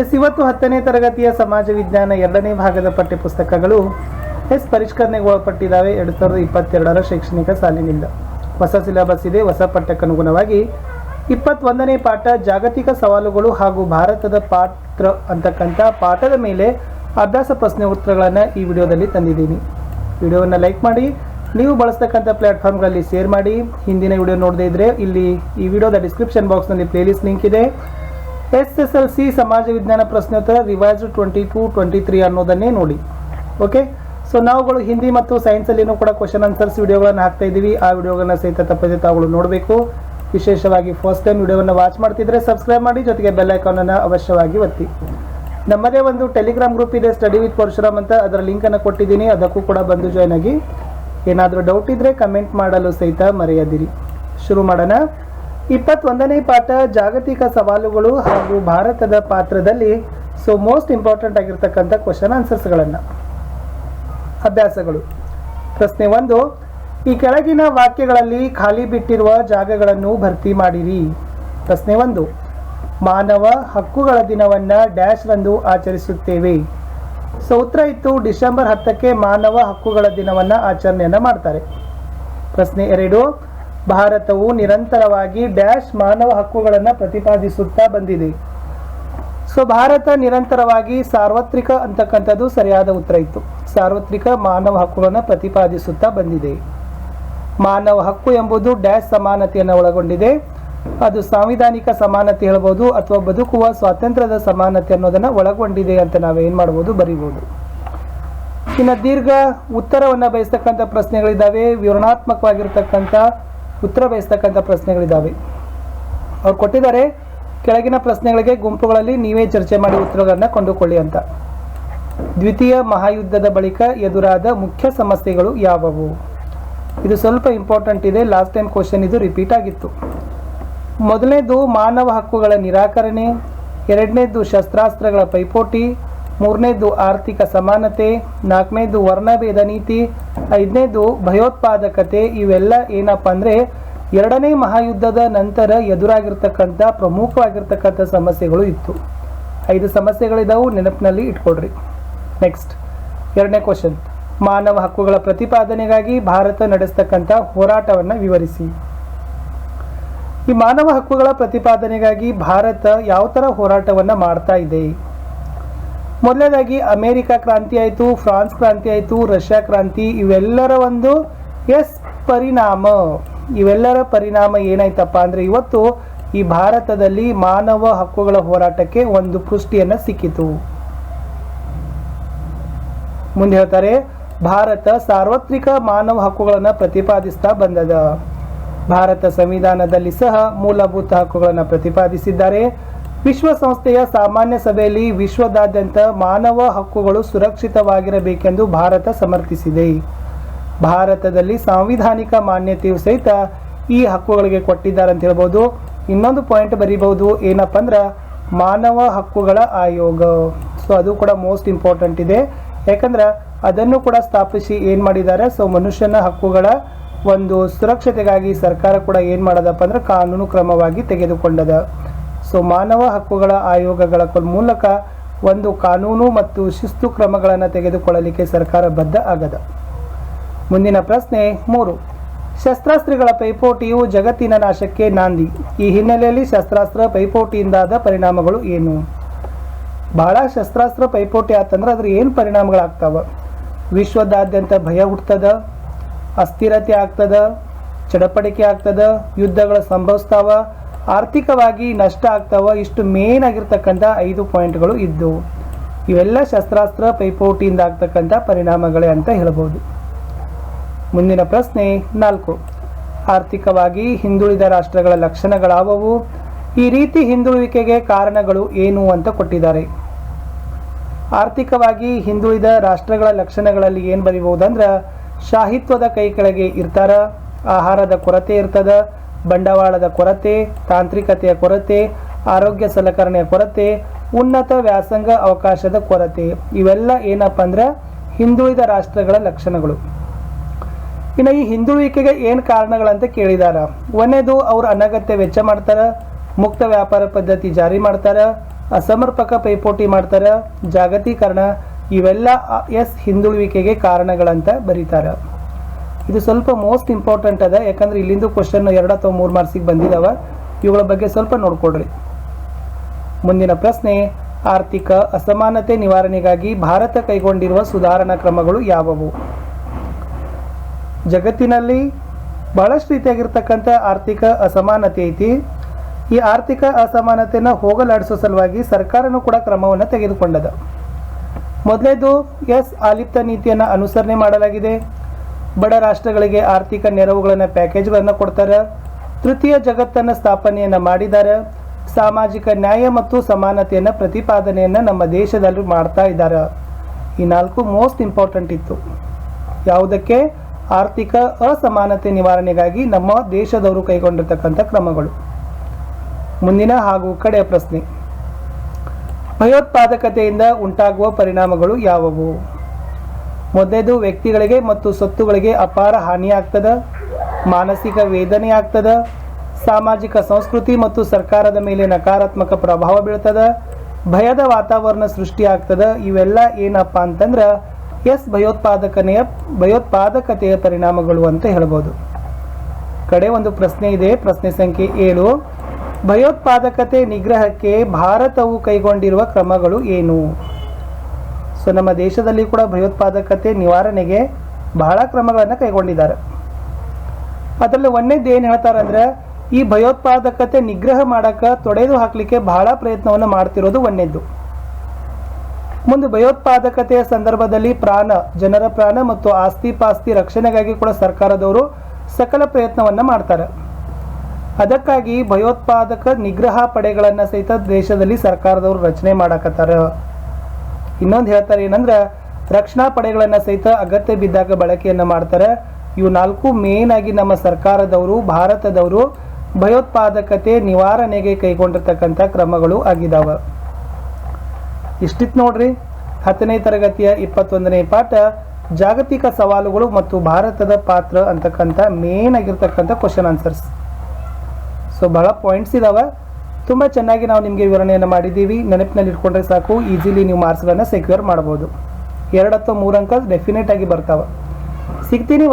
ಇವತ್ತು 10ನೇ ತರಗತಿಯ ಸಮಾಜ ವಿಜ್ಞಾನ 2ನೇ ಭಾಗದ ಪಠ್ಯಪುಸ್ತಕಗಳು ಪರಿಷ್ಕರಣೆಗೆ ಒಳಪಟ್ಟಿದ್ದಾವೆ 2022ರ ಶೈಕ್ಷಣಿಕ ಸಾಲಿನಿಂದ. ಹೊಸ ಸಿಲೆಬಸ್ ಇದೆ. ಹೊಸ ಪಠ್ಯಕ್ಕನುಗುಣವಾಗಿ 21ನೇ ಪಾಠ ಜಾಗತಿಕ ಸವಾಲುಗಳು ಹಾಗೂ ಭಾರತದ ಪಾತ್ರ ಅಂತಕ್ಕಂಥ ಪಾಠದ ಮೇಲೆ ಅಭ್ಯಾಸ ಪ್ರಶ್ನೆ ಉತ್ತರಗಳನ್ನು ಈ ವಿಡಿಯೋದಲ್ಲಿ ತಂದಿದ್ದೀನಿ. ವಿಡಿಯೋವನ್ನು ಲೈಕ್ ಮಾಡಿ, ನೀವು ಬಳಸ್ತಕ್ಕಂಥ ಪ್ಲಾಟ್ಫಾರ್ಮ್ಗಳಲ್ಲಿ ಶೇರ್ ಮಾಡಿ. ಹಿಂದಿನ ವಿಡಿಯೋ ನೋಡದೇ ಇದ್ದರೆ ಇಲ್ಲಿ ಈ ವಿಡಿಯೋದ ಡಿಸ್ಕ್ರಿಪ್ಷನ್ ಬಾಕ್ಸ್ನಲ್ಲಿ ಪ್ಲೇಲಿಸ್ಟ್ ಲಿಂಕ್ ಇದೆ. SSLC ಸಮಾಜ ವಿಜ್ಞಾನ ಪ್ರಶ್ನೋತ್ತರ ರಿವೈಸ್ಡ್ 22-23 ಅನ್ನೋದನ್ನೇ ನೋಡಿ. ಓಕೆ, ಸೊ ನಾವುಗಳು ಹಿಂದಿ ಮತ್ತು ಸೈನ್ಸಲ್ಲಿನೂ ಕೂಡ ಕ್ವಶನ್ ಆನ್ಸರ್ಸ್ ವಿಡಿಯೋಗಳನ್ನು ಹಾಕ್ತಾ ಇದ್ದೀವಿ. ಆ ವಿಡಿಯೋಗಳನ್ನ ಸಹಿತ ತಪ್ಪದೆ ತಾವುಗಳು ನೋಡಬೇಕು. ವಿಶೇಷವಾಗಿ ಫಸ್ಟ್ ಟೈಮ್ ವಿಡಿಯೋವನ್ನು ವಾಚ್ ಮಾಡ್ತಿದ್ರೆ ಸಬ್ಸ್ಕ್ರೈಬ್ ಮಾಡಿ, ಜೊತೆಗೆ ಬೆಲ್ ಐಕಾನನ್ನು ಅವಶ್ಯವಾಗಿ ಒತ್ತಿ. ನಮ್ಮದೇ ಒಂದು ಟೆಲಿಗ್ರಾಮ್ ಗ್ರೂಪ್ ಇದೆ, ಸ್ಟಡಿ ವಿತ್ ಪರಶುರಾಮ್ ಅಂತ. ಅದರ ಲಿಂಕನ್ನು ಕೊಟ್ಟಿದ್ದೀನಿ, ಅದಕ್ಕೂ ಕೂಡ ಬಂದು ಜಾಯ್ನ್ ಆಗಿ. ಏನಾದರೂ ಡೌಟ್ ಇದ್ದರೆ ಕಮೆಂಟ್ ಮಾಡಲು ಸಹಿತ ಮರೆಯದಿರಿ. ಶುರು ಮಾಡೋಣ. 21ನೇ ಪಾಠ ಜಾಗತಿಕ ಸವಾಲುಗಳು ಹಾಗೂ ಭಾರತದ ಪಾತ್ರದಲ್ಲಿ ಮೋಸ್ಟ್ ಇಂಪಾರ್ಟೆಂಟ್ ಆಗಿರ್ತಕ್ಕಂಥ ಕ್ವಶನ್ ಆನ್ಸರ್ಸ್ಗಳನ್ನು. ಅಭ್ಯಾಸಗಳು. ಪ್ರಶ್ನೆ 1, ಈ ಕೆಳಗಿನ ವಾಕ್ಯಗಳಲ್ಲಿ ಖಾಲಿ ಬಿಟ್ಟಿರುವ ಜಾಗಗಳನ್ನು ಭರ್ತಿ ಮಾಡಿರಿ. ಪ್ರಶ್ನೆ 1, ಮಾನವ ಹಕ್ಕುಗಳ ದಿನವನ್ನು ಡ್ಯಾಶ್ ರಂದು ಆಚರಿಸುತ್ತೇವೆ. ಉತ್ತರ ಇತ್ತು ಡಿಸೆಂಬರ್ 10ಕ್ಕೆ ಮಾನವ ಹಕ್ಕುಗಳ ದಿನವನ್ನು ಆಚರಣೆಯನ್ನು ಮಾಡ್ತಾರೆ. ಪ್ರಶ್ನೆ 2, ಭಾರತವು ನಿರಂತರವಾಗಿ ಡ್ಯಾಶ್ ಮಾನವ ಹಕ್ಕುಗಳನ್ನು ಪ್ರತಿಪಾದಿಸುತ್ತಾ ಬಂದಿದೆ. ಭಾರತ ನಿರಂತರವಾಗಿ ಸಾರ್ವತ್ರಿಕ ಅಂತಕ್ಕಂಥದ್ದು ಸರಿಯಾದ ಉತ್ತರ ಇತ್ತು. ಸಾರ್ವತ್ರಿಕ ಮಾನವ ಹಕ್ಕುಗಳನ್ನು ಪ್ರತಿಪಾದಿಸುತ್ತಾ ಬಂದಿದೆ. ಮಾನವ ಹಕ್ಕು ಎಂಬುದು ಡ್ಯಾಶ್ ಸಮಾನತೆಯನ್ನು ಒಳಗೊಂಡಿದೆ. ಅದು ಸಾಂವಿಧಾನಿಕ ಸಮಾನತೆ ಹೇಳ್ಬೋದು, ಅಥವಾ ಬದುಕುವ ಸ್ವಾತಂತ್ರ್ಯದ ಸಮಾನತೆ ಅನ್ನೋದನ್ನು ಒಳಗೊಂಡಿದೆ ಅಂತ ನಾವೇನು ಮಾಡ್ಬೋದು, ಬರಿಬೋದು. ಇನ್ನು ದೀರ್ಘ ಉತ್ತರವನ್ನು ಬಯಸ್ತಕ್ಕಂಥ ಪ್ರಶ್ನೆಗಳಿದ್ದಾವೆ, ವಿವರಣಾತ್ಮಕವಾಗಿರ್ತಕ್ಕಂಥ ಉತ್ತರ ಬಯಸ್ತಕ್ಕಂಥ ಪ್ರಶ್ನೆಗಳಿದ್ದಾವೆ. ಅವ್ರು ಕೊಟ್ಟಿದ್ದಾರೆ ಕೆಳಗಿನ ಪ್ರಶ್ನೆಗಳಿಗೆ ಗುಂಪುಗಳಲ್ಲಿ ನೀವೇ ಚರ್ಚೆ ಮಾಡಿ ಉತ್ತರಗಳನ್ನು ಕೊಂಡುಕೊಳ್ಳಿ ಅಂತ. ದ್ವಿತೀಯ ಮಹಾಯುದ್ಧದ ಬಳಿಕ ಎದುರಾದ ಮುಖ್ಯ ಸಮಸ್ಯೆಗಳು ಯಾವುವು? ಇದು ಸ್ವಲ್ಪ ಇಂಪಾರ್ಟೆಂಟ್ ಇದೆ. ಲಾಸ್ಟ್ ಟೈಮ್ ಕ್ವಶನ್ ಇದು ರಿಪೀಟ್ ಆಗಿತ್ತು. ಮೊದಲನೇದು ಮಾನವ ಹಕ್ಕುಗಳ ನಿರಾಕರಣೆ, ಎರಡನೇದು ಶಸ್ತ್ರಾಸ್ತ್ರಗಳ ಪೈಪೋಟಿ, ಮೂರನೇದು ಆರ್ಥಿಕ ಸಮಾನತೆ, ನಾಲ್ಕನೇದು ವರ್ಣಭೇದ ನೀತಿ, ಐದನೇದು ಭಯೋತ್ಪಾದಕತೆ. ಇವೆಲ್ಲ ಏನಪ್ಪ ಅಂದರೆ 2ನೇ ಮಹಾಯುದ್ಧದ ನಂತರ ಎದುರಾಗಿರ್ತಕ್ಕಂಥ ಪ್ರಮುಖವಾಗಿರ್ತಕ್ಕಂಥ ಸಮಸ್ಯೆಗಳು ಇತ್ತು. 5 ಸಮಸ್ಯೆಗಳಿದಾವು, ನೆನಪಿನಲ್ಲಿ ಇಟ್ಕೊಡ್ರಿ. ನೆಕ್ಸ್ಟ್ 2ನೇ ಕ್ವಶನ್, ಮಾನವ ಹಕ್ಕುಗಳ ಪ್ರತಿಪಾದನೆಗಾಗಿ ಭಾರತ ನಡೆಸ್ತಕ್ಕಂಥ ಹೋರಾಟವನ್ನು ವಿವರಿಸಿ. ಈ ಮಾನವ ಹಕ್ಕುಗಳ ಪ್ರತಿಪಾದನೆಗಾಗಿ ಭಾರತ ಯಾವ ಥರ ಹೋರಾಟವನ್ನು ಮಾಡ್ತಾ ಇದೆ? ಮೊದಲನೇದಾಗಿ ಅಮೇರಿಕಾ ಕ್ರಾಂತಿ ಆಯಿತು, ಫ್ರಾನ್ಸ್ ಕ್ರಾಂತಿ ಆಯಿತು, ರಷ್ಯಾ ಕ್ರಾಂತಿ. ಇವೆಲ್ಲರ ಒಂದು ಇವೆಲ್ಲರ ಪರಿಣಾಮ ಏನಾಯ್ತಪ್ಪ ಅಂದರೆ ಇವತ್ತು ಈ ಭಾರತದಲ್ಲಿ ಮಾನವ ಹಕ್ಕುಗಳ ಹೋರಾಟಕ್ಕೆ ಒಂದು ಪುಷ್ಟಿಯನ್ನು ಸಿಕ್ಕಿತು. ಮುಂದೆ ಹೇಳ್ತಾರೆ ಭಾರತ ಸಾರ್ವತ್ರಿಕ ಮಾನವ ಹಕ್ಕುಗಳನ್ನು ಪ್ರತಿಪಾದಿಸ್ತಾ ಬಂದದ. ಭಾರತ ಸಂವಿಧಾನದಲ್ಲಿ ಸಹ ಮೂಲಭೂತ ಹಕ್ಕುಗಳನ್ನು ಪ್ರತಿಪಾದಿಸಿದ್ದಾರೆ. ವಿಶ್ವಸಂಸ್ಥೆಯ ಸಾಮಾನ್ಯ ಸಭೆಯಲ್ಲಿ ವಿಶ್ವದಾದ್ಯಂತ ಮಾನವ ಹಕ್ಕುಗಳು ಸುರಕ್ಷಿತವಾಗಿರಬೇಕೆಂದು ಭಾರತ ಸಮರ್ಥಿಸಿದೆ. ಭಾರತದಲ್ಲಿ ಸಾಂವಿಧಾನಿಕ ಮಾನ್ಯತೆಯು ಸಹಿತ ಈ ಹಕ್ಕುಗಳಿಗೆ ಕೊಟ್ಟಿದ್ದಾರೆ ಅಂತ ಹೇಳ್ಬೋದು. ಇನ್ನೊಂದು ಪಾಯಿಂಟ್ ಬರೀಬಹುದು, ಏನಪ್ಪ ಅಂದ್ರೆ ಮಾನವ ಹಕ್ಕುಗಳ ಆಯೋಗ. ಅದು ಕೂಡ ಮೋಸ್ಟ್ ಇಂಪಾರ್ಟೆಂಟ್ ಇದೆ. ಯಾಕಂದ್ರೆ ಅದನ್ನು ಕೂಡ ಸ್ಥಾಪಿಸಿ ಏನು ಮಾಡಿದ್ದಾರೆ, ಮನುಷ್ಯನ ಹಕ್ಕುಗಳ ಒಂದು ಸುರಕ್ಷತೆಗಾಗಿ ಸರ್ಕಾರ ಕೂಡ ಏನು ಮಾಡೋದಪ್ಪ ಅಂದ್ರೆ ಕಾನೂನು ಕ್ರಮವಾಗಿ ತೆಗೆದುಕೊಂಡದ. ಮಾನವ ಹಕ್ಕುಗಳ ಆಯೋಗಗಳ ಮೂಲಕ ಒಂದು ಕಾನೂನು ಮತ್ತು ಶಿಸ್ತು ಕ್ರಮಗಳನ್ನು ತೆಗೆದುಕೊಳ್ಳಲಿಕ್ಕೆ ಸರ್ಕಾರ ಬದ್ಧ ಆಗದ. ಮುಂದಿನ ಪ್ರಶ್ನೆ 3, ಶಸ್ತ್ರಾಸ್ತ್ರಗಳ ಪೈಪೋಟಿಯು ಜಗತ್ತಿನ ನಾಶಕ್ಕೆ ನಾಂದಿ. ಈ ಹಿನ್ನೆಲೆಯಲ್ಲಿ ಶಸ್ತ್ರಾಸ್ತ್ರ ಪೈಪೋಟಿಯಿಂದಾದ ಪರಿಣಾಮಗಳು ಏನು? ಬಹಳ ಶಸ್ತ್ರಾಸ್ತ್ರ ಪೈಪೋಟಿ ಆತಂದ್ರೆ ಅದ್ರ ಏನು ಪರಿಣಾಮಗಳಾಗ್ತಾವ? ವಿಶ್ವದಾದ್ಯಂತ ಭಯ ಹುಟ್ಟದ, ಅಸ್ಥಿರತೆ ಆಗ್ತದ, ಚಡಪಡಿಕೆ ಆಗ್ತದ, ಯುದ್ಧಗಳು ಸಂಭವಿಸ್ತಾವ, ಆರ್ಥಿಕವಾಗಿ ನಷ್ಟ ಆಗ್ತಾವ. ಇಷ್ಟು ಮೇನ್ ಆಗಿರ್ತಕ್ಕಂಥ 5 ಪಾಯಿಂಟ್ಗಳು ಇದ್ದು ಇವೆಲ್ಲ ಶಸ್ತ್ರಾಸ್ತ್ರ ಪೈಪೋಟಿಯಿಂದ ಆಗ್ತಕ್ಕಂಥ ಪರಿಣಾಮಗಳೇ ಅಂತ ಹೇಳ್ಬೋದು. ಮುಂದಿನ ಪ್ರಶ್ನೆ 4, ಆರ್ಥಿಕವಾಗಿ ಹಿಂದುಳಿದ ರಾಷ್ಟ್ರಗಳ ಲಕ್ಷಣಗಳಾವವು? ಈ ರೀತಿ ಹಿಂದುಳುವಿಕೆಗೆ ಕಾರಣಗಳು ಏನು ಅಂತ ಕೊಟ್ಟಿದ್ದಾರೆ. ಆರ್ಥಿಕವಾಗಿ ಹಿಂದುಳಿದ ರಾಷ್ಟ್ರಗಳ ಲಕ್ಷಣಗಳಲ್ಲಿ ಏನು ಬರೀಬಹುದಂದ್ರೆ ಶಾಹಿತ್ವದ ಕೈ ಕೆಳಗೆ ಇರ್ತಾರ, ಆಹಾರದ ಕೊರತೆ ಇರ್ತದ, ಬಂಡವಾಳದ ಕೊರತೆ, ತಾಂತ್ರಿಕತೆಯ ಕೊರತೆ, ಆರೋಗ್ಯ ಸಲಕರಣೆಯ ಕೊರತೆ, ಉನ್ನತ ವ್ಯಾಸಂಗ ಅವಕಾಶದ ಕೊರತೆ. ಇವೆಲ್ಲ ಏನಪ್ಪ ಅಂದ್ರೆ ಹಿಂದುಳಿದ ರಾಷ್ಟ್ರಗಳ ಲಕ್ಷಣಗಳು. ಇನ್ನು ಈ ಹಿಂದುಳಿಕೆಗೆ ಏನು ಕಾರಣಗಳಂತ ಕೇಳಿದಾರ. ಒಂದೇದು ಅವ್ರು ಅನಗತ್ಯ ವೆಚ್ಚ ಮಾಡ್ತಾರೆ, ಮುಕ್ತ ವ್ಯಾಪಾರ ಪದ್ಧತಿ ಜಾರಿ ಮಾಡ್ತಾರೆ, ಅಸಮರ್ಪಕ ಪೈಪೋಟಿ ಮಾಡ್ತಾರೆ, ಜಾಗತೀಕರಣ, ಇವೆಲ್ಲ ಎಸ್ ಹಿಂದುಳುವಿಕೆಗೆ ಕಾರಣಗಳಂತ ಬರೀತಾರೆ. ಇದು ಸ್ವಲ್ಪ ಮೋಸ್ಟ್ ಇಂಪಾರ್ಟೆಂಟ್ ಅದ, ಯಾಕಂದ್ರೆ ಇಲ್ಲಿಂದ ಕ್ವಶನ್ 2 ಅಥವಾ 3 ಮಾರ್ಕ್ಸಿಗೆ ಬಂದಿದಾವ. ಇವುಗಳ ಬಗ್ಗೆ ಸ್ವಲ್ಪ ನೋಡ್ಕೊಡ್ರಿ. ಮುಂದಿನ ಪ್ರಶ್ನೆ, ಆರ್ಥಿಕ ಅಸಮಾನತೆ ನಿವಾರಣೆಗಾಗಿ ಭಾರತ ಕೈಗೊಂಡಿರುವ ಸುಧಾರಣಾ ಕ್ರಮಗಳು ಯಾವುವು? ಜಗತ್ತಿನಲ್ಲಿ ಬಹಳಷ್ಟು ರೀತಿಯಾಗಿರ್ತಕ್ಕಂಥ ಆರ್ಥಿಕ ಅಸಮಾನತೆ ಐತಿ. ಈ ಆರ್ಥಿಕ ಅಸಮಾನತೆಯನ್ನು ಹೋಗಲಾಡಿಸೋ ಸಲುವಾಗಿ ಸರ್ಕಾರನೂ ಕೂಡ ಕ್ರಮವನ್ನು ತೆಗೆದುಕೊಂಡದ. ಮೊದಲೇದು ಆಲಿಪ್ತ ನೀತಿಯನ್ನು ಅನುಸರಣೆ ಮಾಡಲಾಗಿದೆ. ಬಡ ರಾಷ್ಟ್ರಗಳಿಗೆ ಆರ್ಥಿಕ ನೆರವುಗಳನ್ನು ಪ್ಯಾಕೇಜ್ಗಳನ್ನು ಕೊಡ್ತಾರೆ. ತೃತೀಯ ಜಗತ್ತನ್ನು ಸ್ಥಾಪನೆಯನ್ನು ಮಾಡಿದ್ದಾರೆ. ಸಾಮಾಜಿಕ ನ್ಯಾಯ ಮತ್ತು ಸಮಾನತೆಯನ್ನು ಪ್ರತಿಪಾದನೆಯನ್ನು ನಮ್ಮ ದೇಶದಲ್ಲಿ ಮಾಡ್ತಾ ಇದ್ದಾರೆ. ಈ 4 ಮೋಸ್ಟ್ ಇಂಪಾರ್ಟೆಂಟ್ ಇತ್ತು. ಯಾವುದಕ್ಕೆ? ಆರ್ಥಿಕ ಅಸಮಾನತೆ ನಿವಾರಣೆಗಾಗಿ ನಮ್ಮ ದೇಶದವರು ಕೈಗೊಂಡಿರ್ತಕ್ಕಂಥ ಕ್ರಮಗಳು. ಮುಂದಿನ ಹಾಗೂ ಕಡೆಯ ಪ್ರಶ್ನೆ, ಭಯೋತ್ಪಾದಕತೆಯಿಂದ ಉಂಟಾಗುವ ಪರಿಣಾಮಗಳು ಯಾವುವು? ಮೊದಲೇದು, ವ್ಯಕ್ತಿಗಳಿಗೆ ಮತ್ತು ಸ್ವತ್ತುಗಳಿಗೆ ಅಪಾರ ಹಾನಿಯಾಗ್ತದೆ, ಮಾನಸಿಕ ವೇದನೆ ಆಗ್ತದೆ, ಸಾಮಾಜಿಕ ಸಂಸ್ಕೃತಿ ಮತ್ತು ಸರ್ಕಾರದ ಮೇಲೆ ನಕಾರಾತ್ಮಕ ಪ್ರಭಾವ ಬೀಳ್ತದೆ, ಭಯದ ವಾತಾವರಣ ಸೃಷ್ಟಿಯಾಗ್ತದೆ. ಇವೆಲ್ಲ ಏನಪ್ಪ ಅಂತಂದ್ರೆ ಭಯೋತ್ಪಾದಕತೆಯ ಪರಿಣಾಮಗಳು ಅಂತ ಹೇಳ್ಬೋದು. ಕಡೆ ಒಂದು ಪ್ರಶ್ನೆ ಇದೆ, ಪ್ರಶ್ನೆ ಸಂಖ್ಯೆ 7. ಭಯೋತ್ಪಾದಕತೆ ನಿಗ್ರಹಕ್ಕೆ ಭಾರತವು ಕೈಗೊಂಡಿರುವ ಕ್ರಮಗಳು ಏನು? ಸೊ ನಮ್ಮ ದೇಶದಲ್ಲಿ ಕೂಡ ಭಯೋತ್ಪಾದಕತೆ ನಿವಾರಣೆಗೆ ಬಹಳ ಕ್ರಮಗಳನ್ನು ಕೈಗೊಂಡಿದ್ದಾರೆ. ಅದರಲ್ಲಿ ಒಂದೇದು ಏನು ಹೇಳ್ತಾರಂದ್ರೆ, ಈ ಭಯೋತ್ಪಾದಕತೆ ನಿಗ್ರಹ ಮಾಡಕ್ಕೆ ತೊಡೆದು ಹಾಕಲಿಕ್ಕೆ ಬಹಳ ಪ್ರಯತ್ನವನ್ನು ಮಾಡ್ತಿರೋದು ಒಂದೇದ್ದು. ಮುಂದೆ ಭಯೋತ್ಪಾದಕತೆಯ ಸಂದರ್ಭದಲ್ಲಿ ಜನರ ಪ್ರಾಣ ಮತ್ತು ಆಸ್ತಿ ಪಾಸ್ತಿ ರಕ್ಷಣೆಗಾಗಿ ಕೂಡ ಸರ್ಕಾರದವರು ಸಕಲ ಪ್ರಯತ್ನವನ್ನು ಮಾಡ್ತಾರೆ. ಅದಕ್ಕಾಗಿ ಭಯೋತ್ಪಾದಕ ನಿಗ್ರಹ ಪಡೆಗಳನ್ನು ಸಹಿತ ದೇಶದಲ್ಲಿ ಸರ್ಕಾರದವರು ರಚನೆ ಮಾಡಕತ್ತಾರ. ಇನ್ನೊಂದು ಹೇಳ್ತಾರೆ ಏನಂದ್ರೆ, ರಕ್ಷಣಾ ಪಡೆಗಳನ್ನು ಸಹಿತ ಅಗತ್ಯ ಬಿದ್ದಾಗ ಬಳಕೆಯನ್ನು ಮಾಡ್ತಾರೆ. ಇವು 4 ಮೇನ್ ಆಗಿ ನಮ್ಮ ಸರ್ಕಾರದವರು, ಭಾರತದವರು ಭಯೋತ್ಪಾದಕತೆ ನಿವಾರಣೆಗೆ ಕೈಗೊಂಡಿರ್ತಕ್ಕಂಥ ಕ್ರಮಗಳು ಆಗಿದಾವ. ಇಷ್ಟಿತ್ತು ನೋಡ್ರಿ. 10ನೇ ತರಗತಿಯ 21ನೇ ಪಾಠ ಜಾಗತಿಕ ಸವಾಲುಗಳು ಮತ್ತು ಭಾರತದ ಪಾತ್ರ ಅಂತಕ್ಕಂಥ ಮೇನ್ ಆಗಿರ್ತಕ್ಕಂಥ ಕ್ವಶನ್ ಆನ್ಸರ್ಸ್. ಸೊ ಬಹಳ ಪಾಯಿಂಟ್ಸ್ ಇದಾವೆ. ತುಂಬ ಚೆನ್ನಾಗಿ ನಾವು ನಿಮಗೆ ವಿವರಣೆಯನ್ನು ಮಾಡಿದ್ದೀವಿ. ನೆನಪಿನಲ್ಲಿ ಇಟ್ಕೊಂಡ್ರೆ ಸಾಕು, ಈಸಿಲಿ ನೀವು ಮಾರ್ಕ್ಸ್ಗಳನ್ನು ಸೆಕ್ಯೂರ್ ಮಾಡ್ಬೋದು. 2 ಅಥವಾ 3 ಅಂಕ ಡೆಫಿನೆಟ್ ಆಗಿ ಬರ್ತಾವೆ. ಸಿಗ್ತೀನಿ